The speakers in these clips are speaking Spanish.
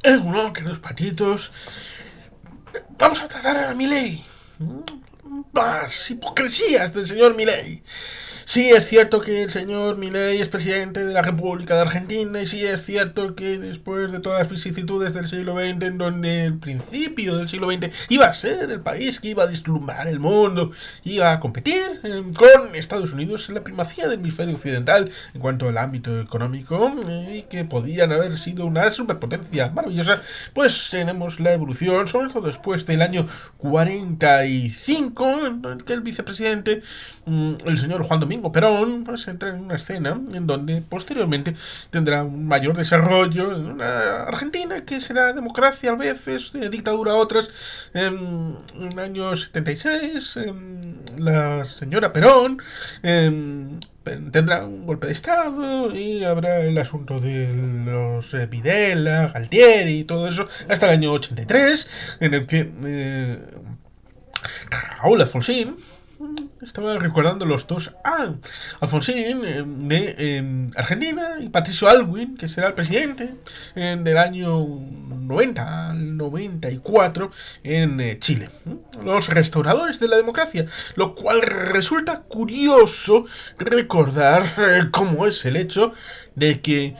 Uno, queridos patitos, vamos a tratar a Milei. Las hipocresías del señor Milei. Sí es cierto que el señor Milei es presidente de la República de Argentina y sí es cierto que después de todas las vicisitudes del siglo XX, en donde el principio del siglo XX iba a ser el país que iba a deslumbrar el mundo, iba a competir con Estados Unidos en la primacía del hemisferio occidental en cuanto al ámbito económico y que podían haber sido una superpotencia maravillosa, pues tenemos la evolución, sobre todo después del año 45, en el que el vicepresidente, el señor Juan Domingo Perón, pues entra en una escena en donde posteriormente tendrá un mayor desarrollo en una Argentina que será democracia a veces, dictadura a otras. En el año 76, la señora Perón tendrá un golpe de estado y habrá el asunto de los Videla, Galtieri y todo eso hasta el año 83, en el que Raúl Alfonsín estaba recordando los dos Alfonsín de Argentina y Patricio Aylwin, que será el presidente del año 90 al 94 en Chile. Los restauradores de la democracia, lo cual resulta curioso recordar cómo es el hecho de que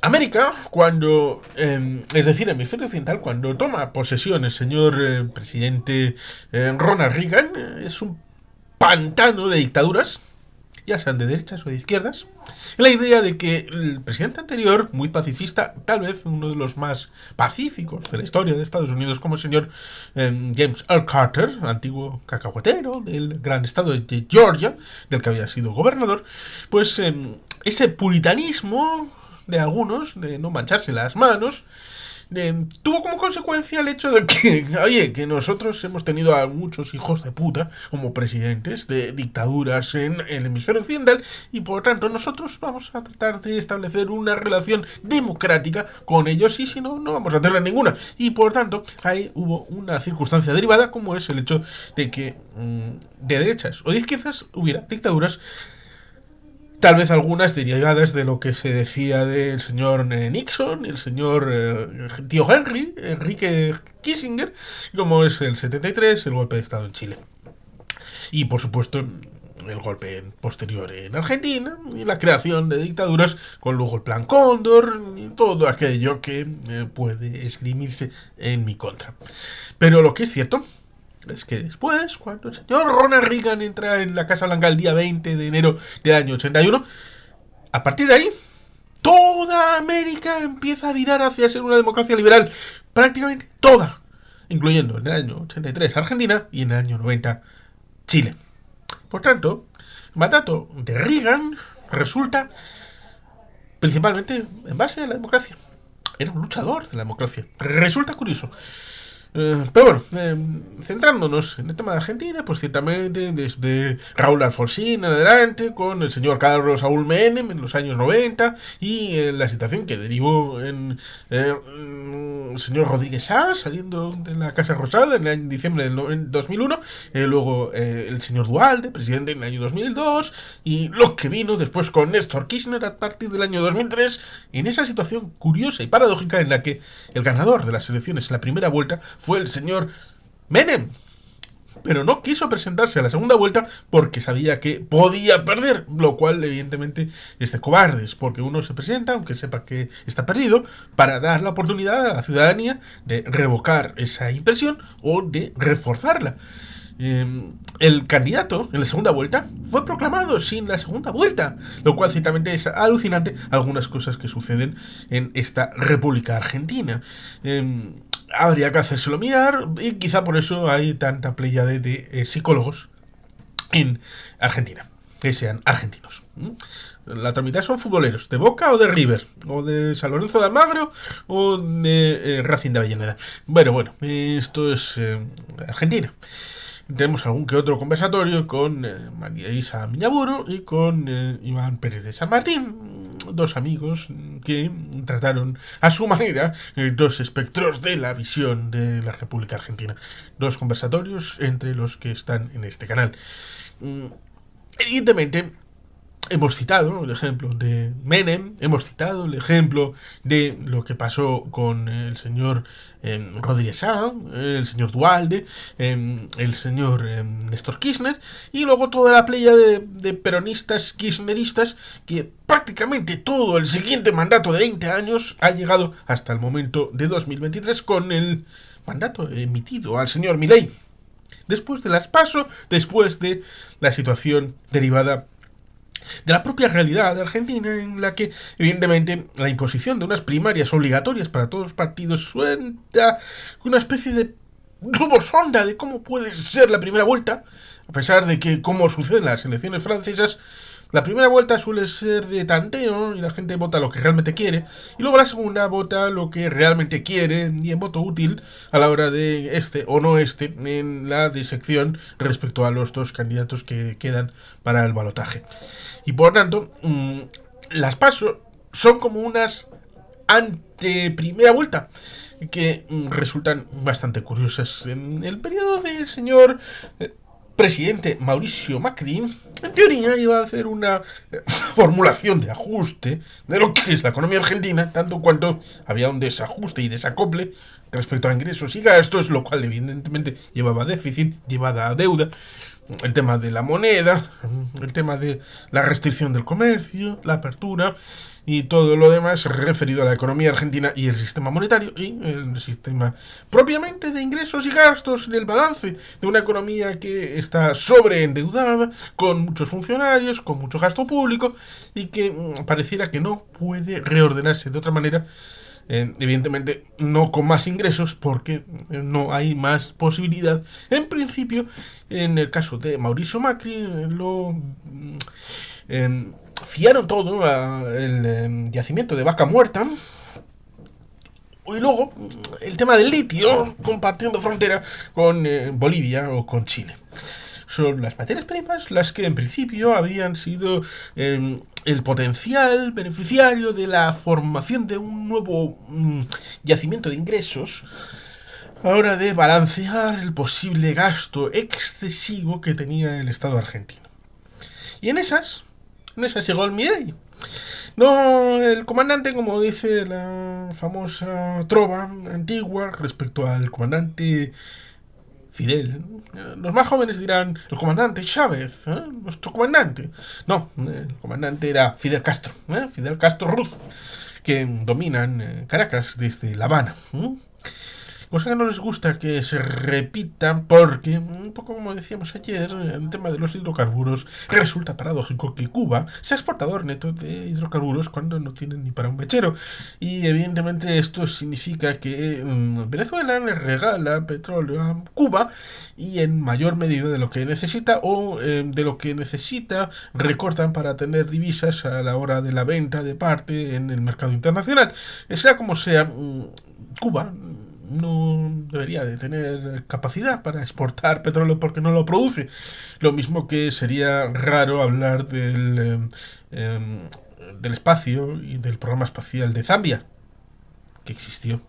América, cuando, es decir, el hemisferio occidental, cuando toma posesión el señor presidente Ronald Reagan, es un pantano de dictaduras, ya sean de derechas o de izquierdas. La idea de que el presidente anterior, muy pacifista, tal vez uno de los más pacíficos de la historia de Estados Unidos, como el señor James Earl Carter, antiguo cacahuetero del gran estado de Georgia, del que había sido gobernador, pues ese puritanismo de algunos, de no mancharse las manos, tuvo como consecuencia el hecho de que, oye, que nosotros hemos tenido a muchos hijos de puta como presidentes de dictaduras en el hemisferio occidental y por tanto nosotros vamos a tratar de establecer una relación democrática con ellos y si no, no vamos a tener ninguna. Y por tanto, ahí hubo una circunstancia derivada como es el hecho de que de derechas o de izquierdas hubiera dictaduras, tal vez algunas derivadas de lo que se decía del señor Nixon, el señor tío Henry, Enrique Kissinger, como es el 73, el golpe de Estado en Chile. Y por supuesto el golpe posterior en Argentina y la creación de dictaduras con luego el plan Cóndor y todo aquello que puede esgrimirse en mi contra. Pero lo que es cierto es que después, cuando el señor Ronald Reagan entra en la Casa Blanca el día 20 de enero del año 81, a partir de ahí, toda América empieza a virar hacia ser una democracia liberal. Prácticamente toda. Incluyendo en el año 83 Argentina y en el año 90 Chile. Por tanto, el mandato de Reagan resulta principalmente en base a la democracia. Era un luchador de la democracia. Resulta curioso. Pero bueno, centrándonos en el tema de Argentina, pues ciertamente desde Raúl Alfonsín en adelante, con el señor Carlos Saúl Menem en los años 90 y la situación que derivó en el señor Rodríguez Sá saliendo de la Casa Rosada en, en diciembre del 2001, luego el señor Dualde, presidente en el año 2002, y lo que vino después con Néstor Kirchner a partir del año 2003, en esa situación curiosa y paradójica en la que el ganador de las elecciones en la primera vuelta fue el señor Menem. Pero no quiso presentarse a la segunda vuelta porque sabía que podía perder, lo cual evidentemente es de cobardes, porque uno se presenta, aunque sepa que está perdido, para dar la oportunidad a la ciudadanía de revocar esa impresión o de reforzarla. El candidato en la segunda vuelta fue proclamado sin la segunda vuelta, lo cual ciertamente es alucinante algunas cosas que suceden en esta República Argentina. Habría que hacérselo mirar y quizá por eso hay tanta playa de psicólogos en Argentina, que sean argentinos. La otra mitad son futboleros, de Boca o de River, o de San Lorenzo de Almagro, o de Racing de Avellaneda. Bueno, esto es Argentina. Tenemos algún que otro conversatorio con María Isa Miñaburo y con Iván Pérez de San Martín, dos amigos que trataron a su manera dos espectros de la visión de la República Argentina. Dos conversatorios entre los que están en este canal. Evidentemente, hemos citado el ejemplo de Menem, hemos citado el ejemplo de lo que pasó con el señor Rodríguez Sá, el señor Dualde, el señor Néstor Kirchner, y luego toda la playa de peronistas kirchneristas que prácticamente todo el siguiente mandato de 20 años ha llegado hasta el momento de 2023 con el mandato emitido al señor Milei. Después de las PASO, después de la situación derivada de la propia realidad de Argentina, en la que, evidentemente, la imposición de unas primarias obligatorias para todos los partidos suena una especie de globo sonda de cómo puede ser la primera vuelta, a pesar de que, como sucede en las elecciones francesas, la primera vuelta suele ser de tanteo y la gente vota lo que realmente quiere, y luego la segunda vota lo que realmente quiere y en voto útil a la hora de este o no este en la disección respecto a los dos candidatos que quedan para el balotaje. Y por tanto, las PASO son como unas ante primera vuelta que resultan bastante curiosas. En el periodo del señor presidente Mauricio Macri, en teoría iba a hacer una formulación de ajuste de lo que es la economía argentina, tanto cuanto había un desajuste y desacople respecto a ingresos y gastos, lo cual evidentemente llevaba a déficit, llevaba a deuda, el tema de la moneda, el tema de la restricción del comercio, la apertura y todo lo demás referido a la economía argentina y el sistema monetario y el sistema propiamente de ingresos y gastos en el balance de una economía que está sobreendeudada, con muchos funcionarios, con mucho gasto público y que pareciera que no puede reordenarse de otra manera. Evidentemente no con más ingresos porque no hay más posibilidad. En principio, en el caso de Mauricio Macri, lo fiaron todo al yacimiento de Vaca Muerta. Y luego el tema del litio, compartiendo frontera con Bolivia o con Chile. Son las materias primas las que en principio habían sido el potencial beneficiario de la formación de un nuevo yacimiento de ingresos a la hora de balancear el posible gasto excesivo que tenía el Estado argentino. Y en esas llegó el Milei. No, el comandante, como dice la famosa trova antigua respecto al comandante Fidel. Los más jóvenes dirán, el comandante Chávez, nuestro comandante. No, el comandante era Fidel Castro, Fidel Castro Ruz, que dominan Caracas desde La Habana. Cosa que no les gusta que se repita porque, un poco como decíamos ayer, el tema de los hidrocarburos, resulta paradójico que Cuba sea exportador neto de hidrocarburos cuando no tienen ni para un mechero. Y evidentemente esto significa que Venezuela le regala petróleo a Cuba y en mayor medida de lo que necesita o de lo que necesita recortan para tener divisas a la hora de la venta de parte en el mercado internacional. Sea como sea, Cuba no debería de tener capacidad para exportar petróleo porque no lo produce. Lo mismo que sería raro hablar del espacio y del programa espacial de Zambia, que existió.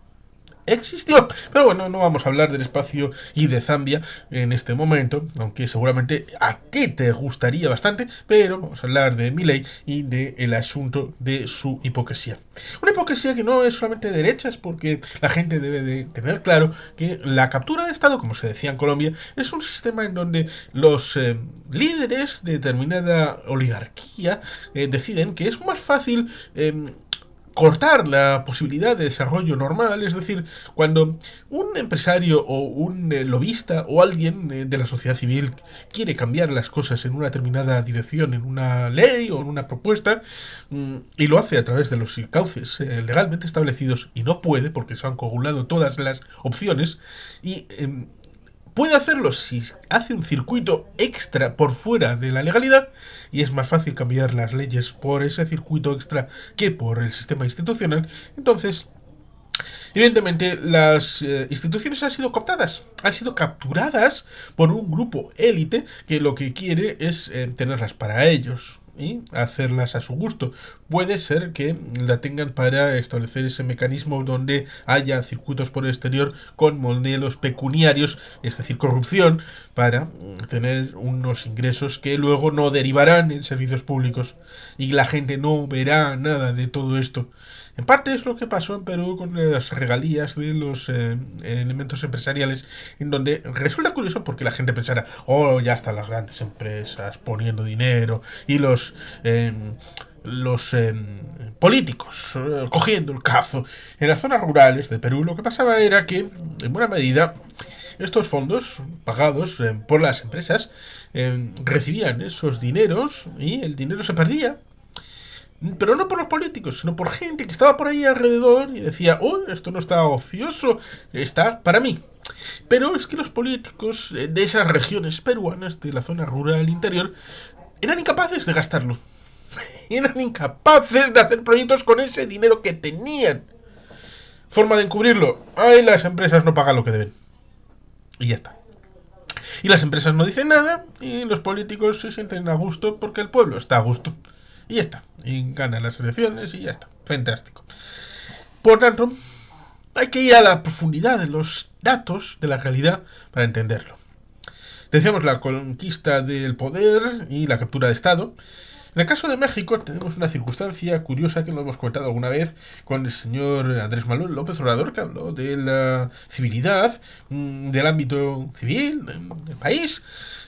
Pero bueno, no vamos a hablar del espacio y de Zambia en este momento, aunque seguramente a ti te gustaría bastante, pero vamos a hablar de Milei y del asunto de su hipocresía. Una hipocresía que no es solamente de derechas, porque la gente debe de tener claro que la captura de Estado, como se decía en Colombia, es un sistema en donde los líderes de determinada oligarquía deciden que es más fácil cortar la posibilidad de desarrollo normal, es decir, cuando un empresario o un lobista o alguien de la sociedad civil quiere cambiar las cosas en una determinada dirección, en una ley o en una propuesta, y lo hace a través de los cauces legalmente establecidos y no puede porque se han coagulado todas las opciones y puede hacerlo si hace un circuito extra por fuera de la legalidad y es más fácil cambiar las leyes por ese circuito extra que por el sistema institucional. Entonces, evidentemente, las instituciones han sido cooptadas, han sido capturadas por un grupo élite que lo que quiere es tenerlas para ellos. y hacerlas a su gusto. Puede ser que la tengan para establecer ese mecanismo donde haya circuitos por el exterior con modelos pecuniarios, es decir, corrupción, para tener unos ingresos que luego no derivarán en servicios públicos y la gente no verá nada de todo esto. En parte es lo que pasó en Perú con las regalías de los elementos empresariales, en donde resulta curioso porque la gente pensará, oh, ya están las grandes empresas poniendo dinero y los políticos cogiendo el cazo. En las zonas rurales de Perú lo que pasaba era que, en buena medida, estos fondos pagados por las empresas recibían esos dineros y el dinero se perdía. Pero no por los políticos, sino por gente que estaba por ahí alrededor y decía, oh, esto no está ocioso, está para mí. Pero es que los políticos de esas regiones peruanas, de la zona rural interior, eran incapaces de gastarlo. Eran incapaces de hacer proyectos con ese dinero que tenían. Forma de encubrirlo. Ay, las empresas no pagan lo que deben. Y ya está. Y las empresas no dicen nada y los políticos se sienten a gusto porque el pueblo está a gusto. Y ya está. Y ganan las elecciones y ya está. Fantástico. Por tanto, hay que ir a la profundidad de los datos de la realidad para entenderlo. Decíamos la conquista del poder y la captura de Estado. En el caso de México tenemos una circunstancia curiosa que lo hemos comentado alguna vez con el señor Andrés Manuel López Obrador, que habló de la civilidad, del ámbito civil del país,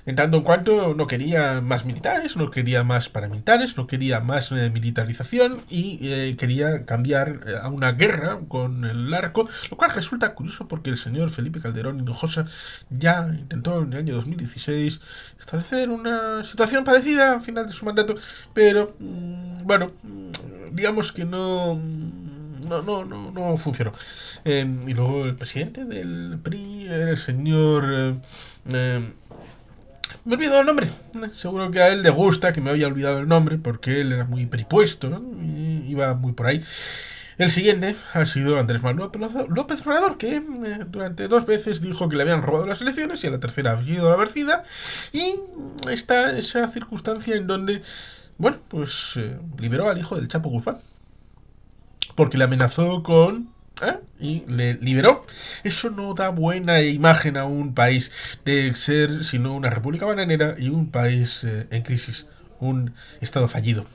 en tanto en cuanto no quería más militares, no quería más paramilitares, no quería más militarización y quería cambiar a una guerra con el arco, lo cual resulta curioso porque el señor Felipe Calderón Hinojosa ya intentó en el año 2016 establecer una situación parecida al final de su mandato, pero bueno, digamos que no funcionó. Y luego el presidente del PRI, el señor me he olvidado el nombre. Seguro que a él le gusta que me haya olvidado el nombre porque él era muy peripuesto, ¿no? Y iba muy por ahí. El siguiente ha sido Andrés Manuel López Obrador, que durante 2 veces dijo que le habían robado las elecciones y a la tercera ha sido la vencida. Y está esa circunstancia en donde, bueno, pues liberó al hijo del Chapo Guzmán. Porque le amenazó con y le liberó. Eso no da buena imagen a un país de ser sino una república bananera y un país en crisis, un estado fallido.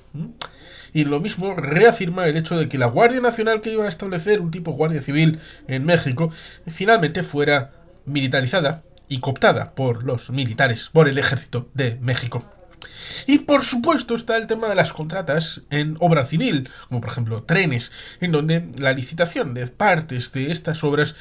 Y lo mismo reafirma el hecho de que la Guardia Nacional, que iba a establecer un tipo Guardia Civil en México, finalmente fuera militarizada y cooptada por los militares, por el ejército de México. Y por supuesto está el tema de las contratas en obra civil, como por ejemplo trenes, en donde la licitación de partes de estas obras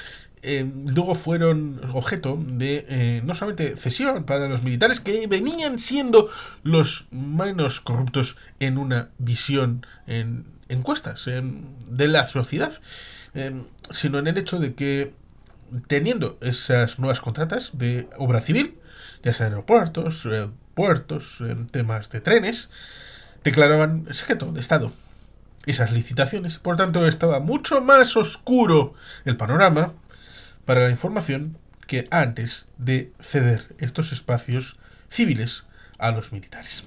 luego fueron objeto de no solamente cesión para los militares, que venían siendo los menos corruptos en una visión en encuestas de la sociedad, sino en el hecho de que teniendo esas nuevas contratas de obra civil, ya sea aeropuertos, puertos, temas de trenes, declaraban secreto de Estado esas licitaciones. Por tanto, estaba mucho más oscuro el panorama para la información que antes de ceder estos espacios civiles a los militares.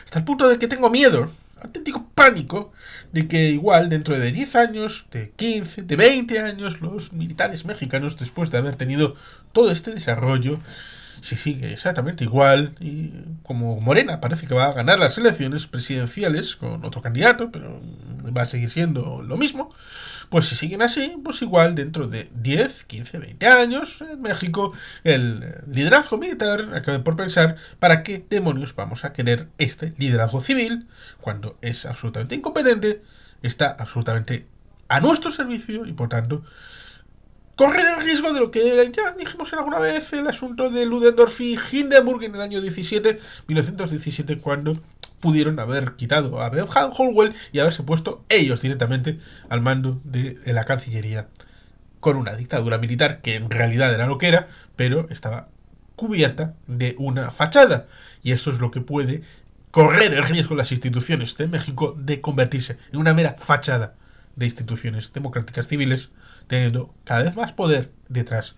Hasta el punto de que tengo miedo, auténtico pánico, de que igual dentro de 10 años, de 15, de 20 años, los militares mexicanos, después de haber tenido todo este desarrollo, si sigue exactamente igual, y como Morena parece que va a ganar las elecciones presidenciales con otro candidato, pero va a seguir siendo lo mismo, pues si siguen así, pues igual dentro de 10, 15, 20 años, en México el liderazgo militar acabe por pensar para qué demonios vamos a querer este liderazgo civil cuando es absolutamente incompetente, está absolutamente a nuestro servicio y por tanto correr el riesgo de lo que ya dijimos en alguna vez, el asunto de Ludendorff y Hindenburg en el año 1917, cuando pudieron haber quitado a Bernhard Hollweg y haberse puesto ellos directamente al mando de la Cancillería, con una dictadura militar que en realidad era lo que era, pero estaba cubierta de una fachada. Y eso es lo que puede correr el riesgo de las instituciones de México de convertirse en una mera fachada de instituciones democráticas civiles, teniendo cada vez más poder detrás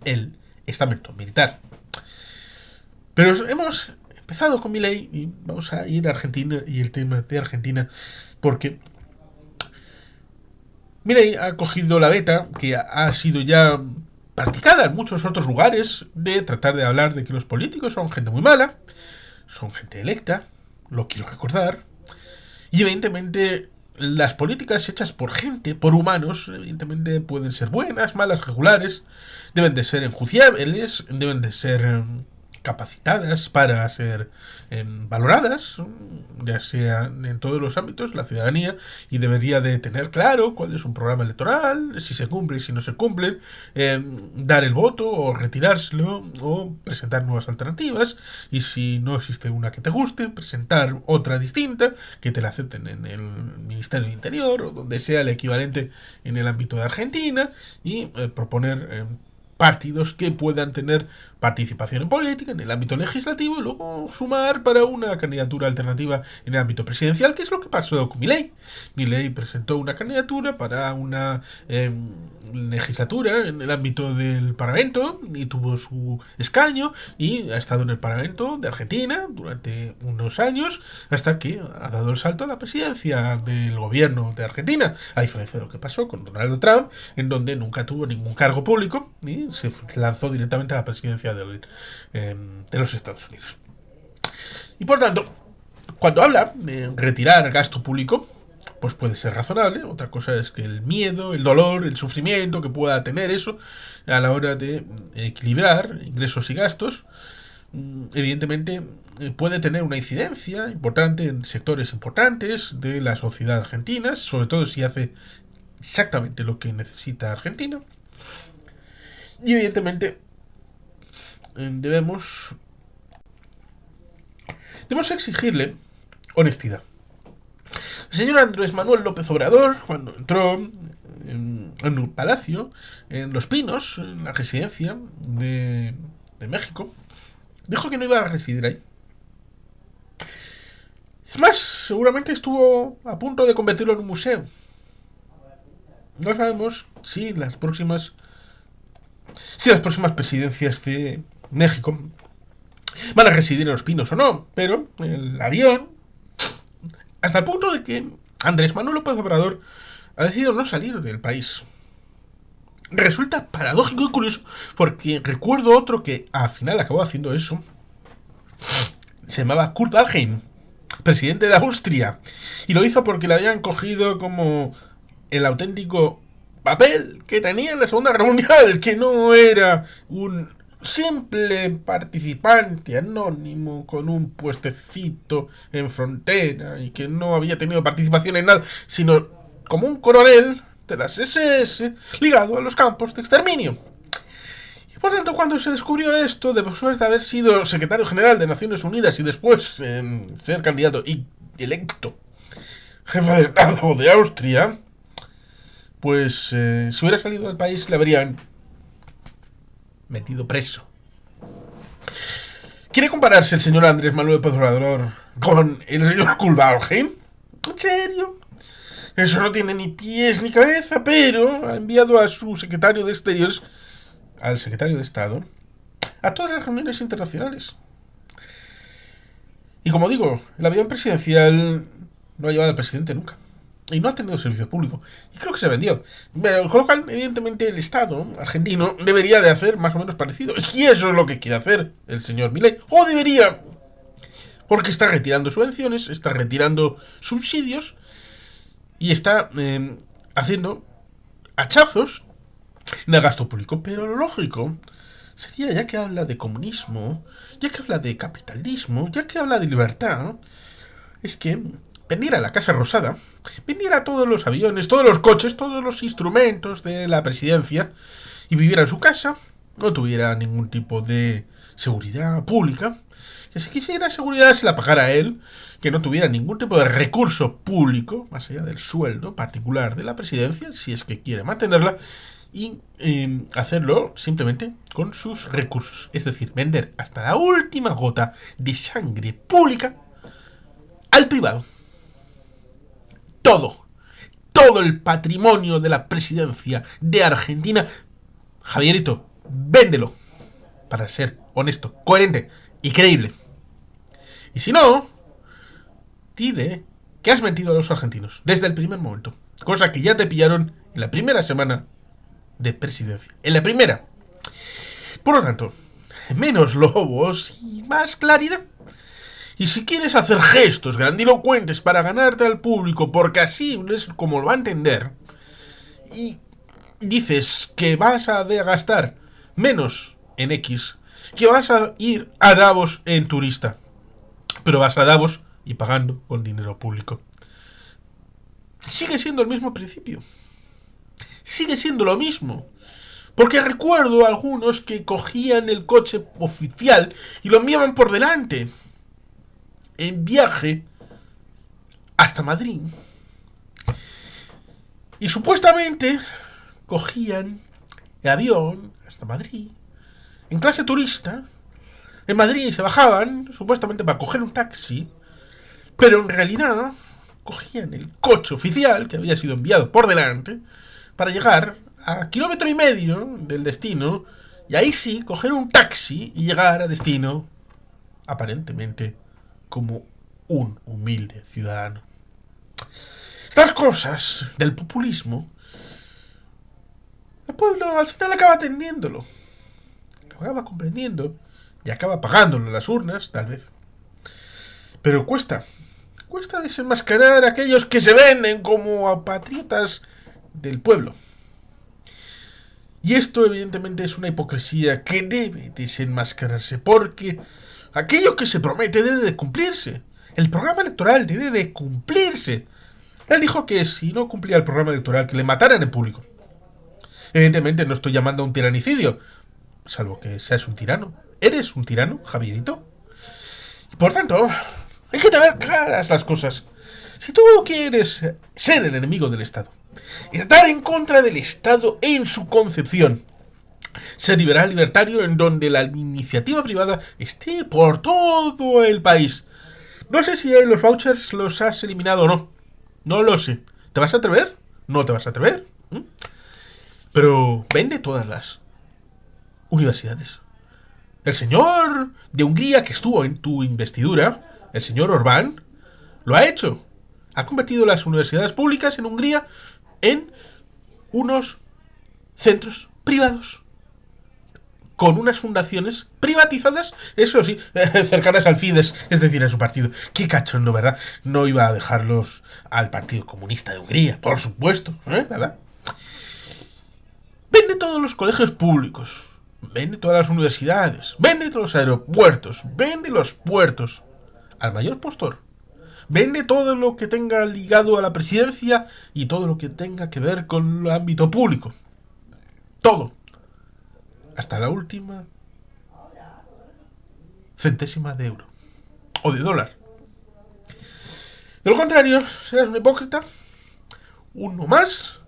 el estamento militar. Pero hemos empezado con Milei y vamos a ir a Argentina y el tema de Argentina, porque Milei ha cogido la beta que ha sido ya practicada en muchos otros lugares de tratar de hablar de que los políticos son gente muy mala, son gente electa, lo quiero recordar, y evidentemente las políticas hechas por gente, por humanos, evidentemente pueden ser buenas, malas, regulares, deben de ser enjuiciables, deben de ser capacitadas para ser valoradas, ya sea en todos los ámbitos, la ciudadanía, y debería de tener claro cuál es un programa electoral, si se cumple y si no se cumple, dar el voto o retirárselo o presentar nuevas alternativas, y si no existe una que te guste, presentar otra distinta, que te la acepten en el Ministerio de Interior o donde sea el equivalente en el ámbito de Argentina, y proponer partidos que puedan tener participación en política, en el ámbito legislativo, y luego sumar para una candidatura alternativa en el ámbito presidencial, que es lo que pasó con Milei. Milei presentó una candidatura para una legislatura en el ámbito del Parlamento y tuvo su escaño y ha estado en el Parlamento de Argentina durante unos años hasta que ha dado el salto a la presidencia del gobierno de Argentina, a diferencia de lo que pasó con Donald Trump, en donde nunca tuvo ningún cargo público y se lanzó directamente a la presidencia de los Estados Unidos. Y por tanto, cuando habla de retirar gasto público, pues puede ser razonable. Otra cosa es que el miedo, el dolor, el sufrimiento que pueda tener eso a la hora de equilibrar ingresos y gastos, evidentemente puede tener una incidencia importante en sectores importantes de la sociedad argentina, sobre todo si hace exactamente lo que necesita Argentina. Y evidentemente debemos exigirle honestidad. El señor Andrés Manuel López Obrador, cuando entró en un palacio, en Los Pinos, en la residencia de México, dijo que no iba a residir ahí. Es más, seguramente estuvo a punto de convertirlo en un museo. No sabemos si las próximas presidencias de México van a residir en Los Pinos o no, pero el avión, hasta el punto de que Andrés Manuel López Obrador ha decidido no salir del país. Resulta paradójico y curioso, porque recuerdo otro que al final acabó haciendo eso. Se llamaba Kurt Waldheim, presidente de Austria, y lo hizo porque le habían cogido como el auténtico papel que tenía en la Segunda Guerra Mundial, que no era un simple participante anónimo con un puestecito en frontera y que no había tenido participación en nada, sino como un coronel de las SS ligado a los campos de exterminio. Y por tanto, cuando se descubrió esto, después de haber sido secretario general de Naciones Unidas y después ser candidato y electo jefe de Estado de Austria, pues si hubiera salido del país le habrían metido preso. ¿Quiere compararse el señor Andrés Manuel López Obrador con el señor Kurt Waldheim? ¿En serio? Eso no tiene ni pies ni cabeza, pero ha enviado a su secretario de Exteriores, al secretario de Estado, a todas las reuniones internacionales. Y como digo, el avión presidencial no ha llevado al presidente nunca. Y no ha tenido servicio público. Y creo que se vendió. Pero con lo cual, evidentemente, el Estado argentino debería de hacer más o menos parecido. Y eso es lo que quiere hacer el señor Milei. O debería. Porque está retirando subvenciones, está retirando subsidios y está haciendo hachazos en el gasto público. Pero lo lógico sería, ya que habla de comunismo, ya que habla de capitalismo, ya que habla de libertad, es que vendiera la Casa Rosada, vendiera todos los aviones, todos los coches, todos los instrumentos de la presidencia y viviera en su casa, no tuviera ningún tipo de seguridad pública, que si quisiera seguridad se la pagara él, que no tuviera ningún tipo de recurso público, más allá del sueldo particular de la presidencia, si es que quiere mantenerla, y hacerlo simplemente con sus recursos, es decir, vender hasta la última gota de sangre pública al privado. Todo el patrimonio de la presidencia de Argentina, Javierito, véndelo, para ser honesto, coherente y creíble. Y si no, dile que has mentido a los argentinos desde el primer momento. Cosa que ya te pillaron en la primera semana de presidencia. En la primera. Por lo tanto, menos lobos y más claridad. Y si quieres hacer gestos grandilocuentes para ganarte al público, porque así es como lo va a entender, y dices que vas a gastar menos en X, que vas a ir a Davos en turista, pero vas a Davos y pagando con dinero público. Sigue siendo el mismo principio. Sigue siendo lo mismo. Porque recuerdo a algunos que cogían el coche oficial y lo enviaban por delante en viaje hasta Madrid. Y supuestamente cogían el avión hasta Madrid en clase turista. En Madrid se bajaban supuestamente para coger un taxi, pero en realidad cogían el coche oficial que había sido enviado por delante para llegar a 1,5 kilómetros del destino, y ahí sí coger un taxi y llegar a destino aparentemente como un humilde ciudadano. Estas cosas del populismo, el pueblo al final acaba atendiéndolo, lo acaba comprendiendo y acaba pagándolo en las urnas, tal vez. Pero cuesta desenmascarar a aquellos que se venden como patriotas del pueblo. Y esto evidentemente es una hipocresía que debe desenmascararse, porque aquello que se promete debe de cumplirse. El programa electoral debe de cumplirse. Él dijo que si no cumplía el programa electoral, que le mataran en público. Evidentemente no estoy llamando a un tiranicidio, salvo que seas un tirano. ¿Eres un tirano, Javierito? Y por tanto, hay que tener claras las cosas. Si tú quieres ser el enemigo del Estado, estar en contra del Estado en su concepción, ser liberal libertario en donde la iniciativa privada esté por todo el país. No sé si los vouchers los has eliminado o no. No lo sé. ¿Te vas a atrever? ¿No te vas a atrever? Pero vende todas las universidades. El señor de Hungría que estuvo en tu investidura, el señor Orbán, lo ha hecho. Ha convertido las universidades públicas en Hungría en unos centros privados, con unas fundaciones privatizadas, eso sí, cercanas al Fidesz, es decir, a su partido. Qué cachondo, ¿verdad? No iba a dejarlos al Partido Comunista de Hungría, por supuesto, ¿verdad? Vende todos los colegios públicos, vende todas las universidades, vende todos los aeropuertos, vende los puertos al mayor postor. Vende todo lo que tenga ligado a la presidencia y todo lo que tenga que ver con el ámbito público. Todo. Hasta la última centésima de euro. O de dólar. De lo contrario, serás un hipócrita. Uno más.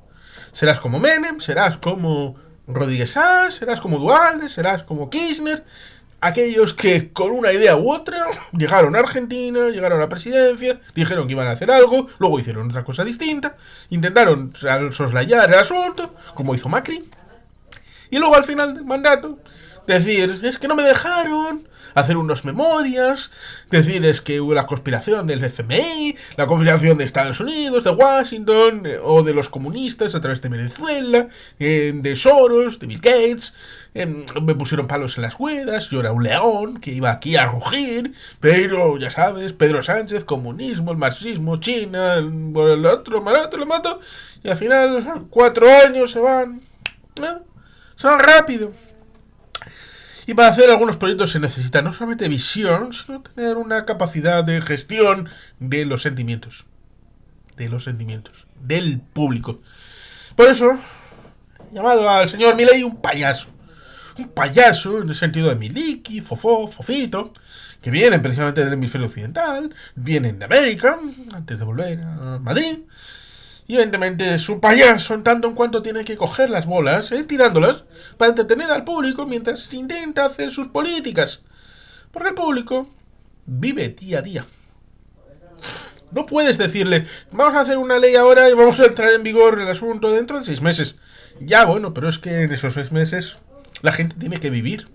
Serás como Menem, serás como Rodríguez A, serás como Duhalde, serás como Kirchner. Aquellos que con una idea u otra llegaron a Argentina, llegaron a la presidencia, dijeron que iban a hacer algo, luego hicieron otra cosa distinta, intentaron soslayar el asunto, como hizo Macri, y luego al final del mandato decir, es que no me dejaron hacer unas memorias, decir es que hubo la conspiración del FMI, la conspiración de Estados Unidos, de Washington, o de los comunistas a través de Venezuela, de Soros, de Bill Gates. Me pusieron palos en las ruedas, yo era un león que iba aquí a rugir, pero ya sabes, Pedro Sánchez, comunismo, el marxismo, China, el otro, lo mato, y al final 4 años se van, se van rápido. Y para hacer algunos proyectos se necesita no solamente visión, sino tener una capacidad de gestión de los sentimientos. De los sentimientos. Del público. Por eso, he llamado al señor Milei un payaso. Un payaso en el sentido de Miliki, Fofó, Fofito, que vienen precisamente del hemisferio occidental, vienen de América, antes de volver a Madrid. Y evidentemente es un payaso en tanto en cuanto tiene que coger las bolas, tirándolas, para entretener al público mientras intenta hacer sus políticas. Porque el público vive día a día. No puedes decirle, vamos a hacer una ley ahora y vamos a entrar en vigor el asunto dentro de 6 meses. Ya, bueno, pero es que en esos 6 meses la gente tiene que vivir.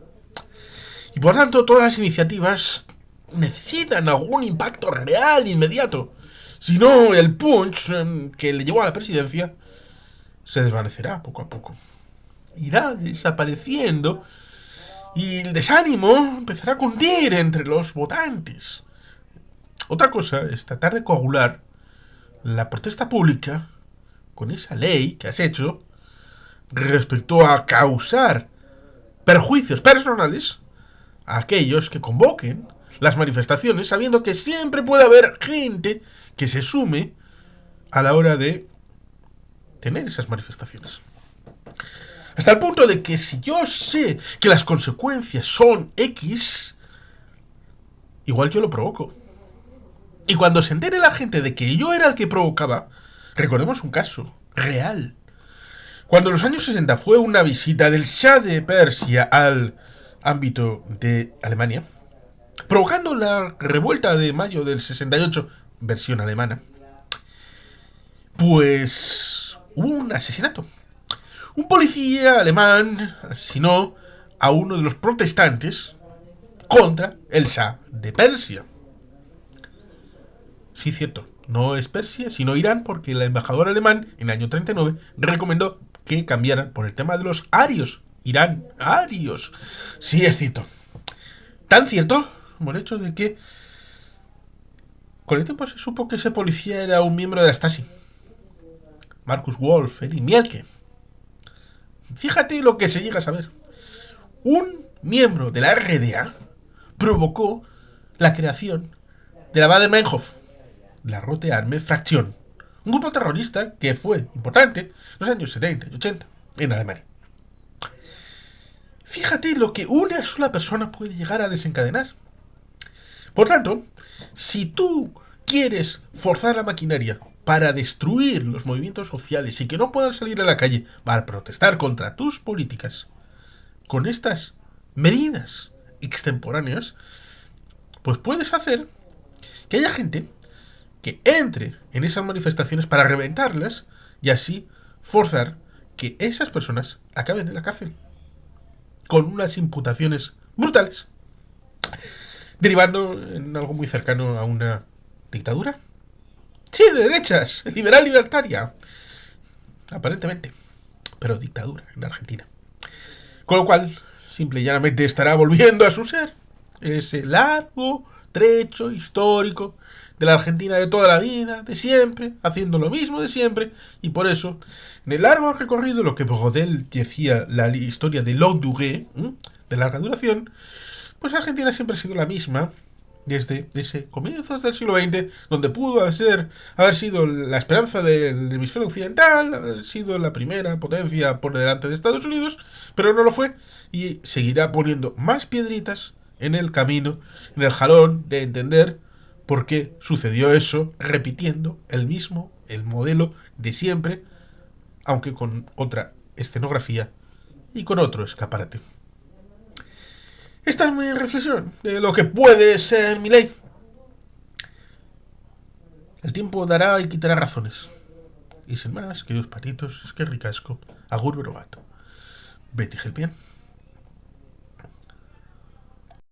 Y por tanto, todas las iniciativas necesitan algún impacto real, inmediato. Si no, el punch que le llevó a la presidencia se desvanecerá poco a poco. Irá desapareciendo y el desánimo empezará a cundir entre los votantes. Otra cosa es tratar de coagular la protesta pública con esa ley que has hecho respecto a causar perjuicios personales a aquellos que convoquen las manifestaciones, sabiendo que siempre puede haber gente que se sume a la hora de tener esas manifestaciones. Hasta el punto de que si yo sé que las consecuencias son X, igual yo lo provoco. Y cuando se entere la gente de que yo era el que provocaba, recordemos un caso real. Cuando en los años 60 fue una visita del Shah de Persia al ámbito de Alemania, provocando la revuelta de mayo del 68, versión alemana, pues hubo un asesinato. Un policía alemán asesinó a uno de los protestantes contra el Shah de Persia. Sí, cierto, no es Persia, sino Irán, porque el embajador alemán en el año 39 recomendó que cambiaran por el tema de los arios. Irán, arios. Sí, es cierto. Tan cierto como el hecho de que con el tiempo se supo que ese policía era un miembro de la Stasi. Markus Wolf, Eddie Mielke. Fíjate lo que se llega a saber. Un miembro de la RDA provocó la creación de la Baader-Meinhof, la Rote Armee Fraktion, un grupo terrorista que fue importante en los años 70 y 80 en Alemania. Fíjate lo que una sola persona puede llegar a desencadenar. Por tanto, si tú quieres forzar la maquinaria para destruir los movimientos sociales y que no puedan salir a la calle para protestar contra tus políticas, con estas medidas extemporáneas, pues puedes hacer que haya gente que entre en esas manifestaciones para reventarlas y así forzar que esas personas acaben en la cárcel con unas imputaciones brutales, derivando en algo muy cercano a una dictadura. Sí, de derechas, liberal libertaria, aparentemente, pero dictadura en Argentina. Con lo cual, simple y llanamente estará volviendo a su ser ese largo trecho histórico de la Argentina de toda la vida, de siempre, haciendo lo mismo de siempre, y por eso, en el largo recorrido, lo que Brodel decía, la historia de longue durée, de larga duración, pues Argentina siempre ha sido la misma, desde ese comienzos del siglo XX, donde pudo haber sido la esperanza del hemisferio occidental, haber sido la primera potencia por delante de Estados Unidos, pero no lo fue, y seguirá poniendo más piedritas en el camino, en el jalón de entender por qué sucedió eso, repitiendo el modelo de siempre, aunque con otra escenografía y con otro escaparate. Esta es mi reflexión de lo que puede ser mi ley. El tiempo dará y quitará razones. Y sin más, queridos patitos, es que ricasco. Agur berogat. Betty Gelpian.